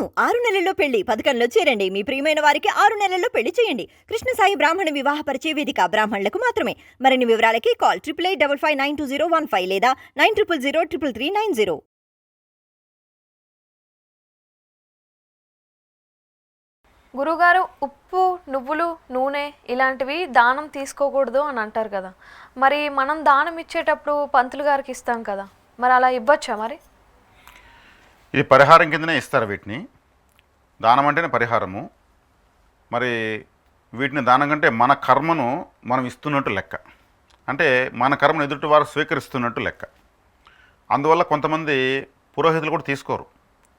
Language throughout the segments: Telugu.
అవును 6 నెలల్లో పెళ్లి పథకంలో చేరండి. మీ ప్రియమైన వారికి 6 నెలల్లో పెళ్లి చేయండి. కృష్ణ సాయి బ్రాహ్మణ వివాహ పరిచయ వేదిక బ్రాహ్మణులకు మాత్రమే. మరిన్ని వివరాలకి కాల్ 8855592015 లేదా 9000333990. గురుగారు, ఉప్పు, నువ్వులు, నూనె ఇలాంటివి దానం తీసుకోకూడదు అని అంటారు కదా. మరి మనం దానం ఇచ్చేటప్పుడు పంతులు గారికి ఇస్తాం కదా, మరి అలా ఇవ్వచ్చా? మరి ఇది పరిహారం కిందనే ఇస్తారు. వీటిని దానం అంటేనే పరిహారము. మరి వీటిని దానం కంటే మన కర్మను మనం ఇస్తున్నట్టు లెక్క. అంటే మన కర్మను ఎదుటి వారు స్వీకరిస్తున్నట్టు లెక్క. అందువల్ల కొంతమంది పురోహితులు కూడా తీసుకోరు.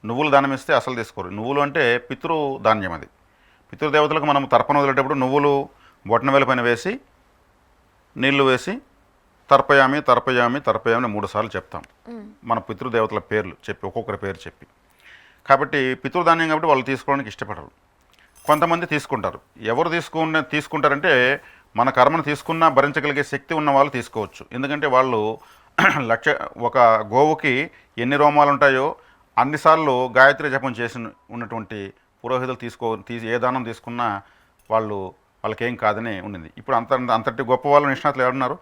నువ్వులు దానం ఇస్తే అసలు తీసుకోరు. నువ్వులు అంటే పితృధాన్యం. అది పితృదేవతలకు మనం తర్పణ వదిలేటప్పుడు నువ్వులు బొట్టనవేల పైన వేసి నీళ్లు వేసి తర్పయామి తర్పయామి తర్పయామి 3 సార్లు చెప్తాం. మన పితృదేవతల పేర్లు చెప్పి ఒక్కొక్కరి పేరు చెప్పి. కాబట్టి పితృధాన్యం కాబట్టి వాళ్ళు తీసుకోవడానికి ఇష్టపడరు. కొంతమంది తీసుకుంటారు. ఎవరు తీసుకుంటారంటే మన కర్మను తీసుకున్నా భరించగలిగే శక్తి ఉన్న వాళ్ళు తీసుకోవచ్చు. ఎందుకంటే వాళ్ళు ఒక గోవుకి ఎన్ని రోమాలు ఉంటాయో అన్నిసార్లు గాయత్రి జపం చేసి ఉన్నటువంటి పురోహితులు ఏ దానం తీసుకున్నా వాళ్ళకి ఏం కాదని ఉండింది. ఇప్పుడు అంతటి గొప్ప వాళ్ళు నిష్ణాతులు ఎవరున్నారు?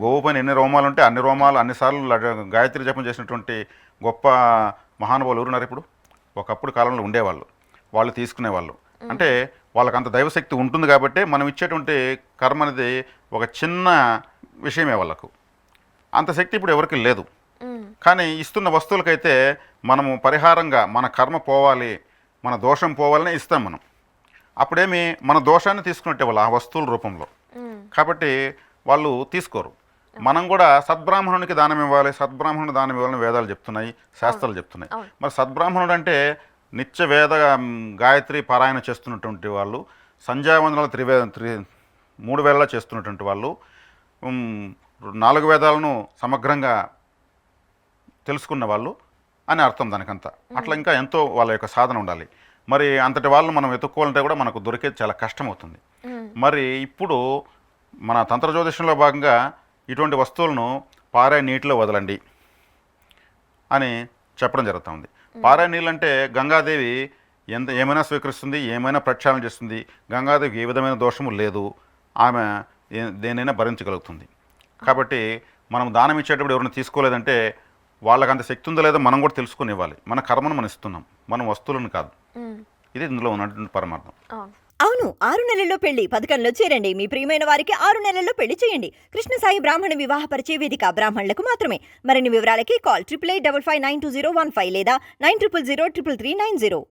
గోవు పైన ఎన్ని రోమాలు ఉంటే అన్ని రోమాలు అన్నిసార్లు గాయత్రి జపం చేసినటువంటి గొప్ప మహానుభావులు ఎవరున్నారు ఇప్పుడు? ఒకప్పుడు కాలంలో ఉండేవాళ్ళు, వాళ్ళు తీసుకునేవాళ్ళు. అంటే వాళ్ళకి అంత దైవశక్తి ఉంటుంది కాబట్టి మనం ఇచ్చేటువంటి కర్మ అనేది ఒక చిన్న విషయమే. వాళ్ళకు అంత శక్తి ఇప్పుడు ఎవరికి లేదు. కానీ ఇస్తున్న వస్తువులకైతే మనము పరిహారంగా మన కర్మ పోవాలి, మన దోషం పోవాలనే ఇస్తాం మనం. అప్పుడేమి మన దోషాన్ని తీసుకున్నట్టే వాళ్ళు ఆ వస్తువుల రూపంలో. కాబట్టి వాళ్ళు తీసుకోరు. మనం కూడా సద్బ్రాహ్మణునికి దానం ఇవ్వాలి, సద్బ్రాహ్మణుడు దానం ఇవ్వాలని వేదాలు చెప్తున్నాయి, శాస్త్రాలు చెప్తున్నాయి. మరి సద్బ్రాహ్మణుడు అంటే నిత్య వేద గాయత్రి పారాయణ చేస్తున్నటువంటి వాళ్ళు, సంధ్యావందనాలు 3 వేళలా చేస్తున్నటువంటి వాళ్ళు, 4 వేదాలను సమగ్రంగా తెలుసుకున్న వాళ్ళు అని అర్థం దానికంతా. అట్లా ఇంకా ఎంతో వాళ్ళ యొక్క సాధన ఉండాలి. మరి అంతటి వాళ్ళని మనం వెతుక్కోవాలంటే కూడా మనకు దొరికేది చాలా కష్టమవుతుంది. మరి ఇప్పుడు మన తంత్ర జ్యోతిషంలో భాగంగా ఇటువంటి వస్తువులను పారే నీటిలో వదలండి అని చెప్పడం జరుగుతుంది. పారే నీళ్ళు అంటే గంగాదేవి ఏమైనా స్వీకరిస్తుంది, ఏమైనా ప్రక్షాళన చేస్తుంది. గంగాదేవికి ఏ విధమైన దోషము లేదు, ఆమె దేనైనా భరించగలుగుతుంది. కాబట్టి మనం దానం ఇచ్చేటప్పుడు ఎవరైనా తీసుకోలేదంటే వాళ్ళకి అంత శక్తి ఉందో లేదో మనం కూడా తెలుసుకుని ఇవ్వాలి. మన కర్మను మనం ఇస్తున్నాం, మనం వస్తువులను కాదు. ఇది ఇందులో ఉన్నటువంటి పరమార్థం. అవును 6 నెలల్లో పెళ్లి పథకంలో చేరండి. మీ ప్రియమైన వారికి 6 నెలల్లో పెళ్లి చేయండి. కృష్ణ సాయి బ్రాహ్మణ వివాహ పరిచయ వేదిక బ్రాహ్మణులకు మాత్రమే. మరిన్ని వివరాలకి కాల్ 8855592015 లేదా 9000333990.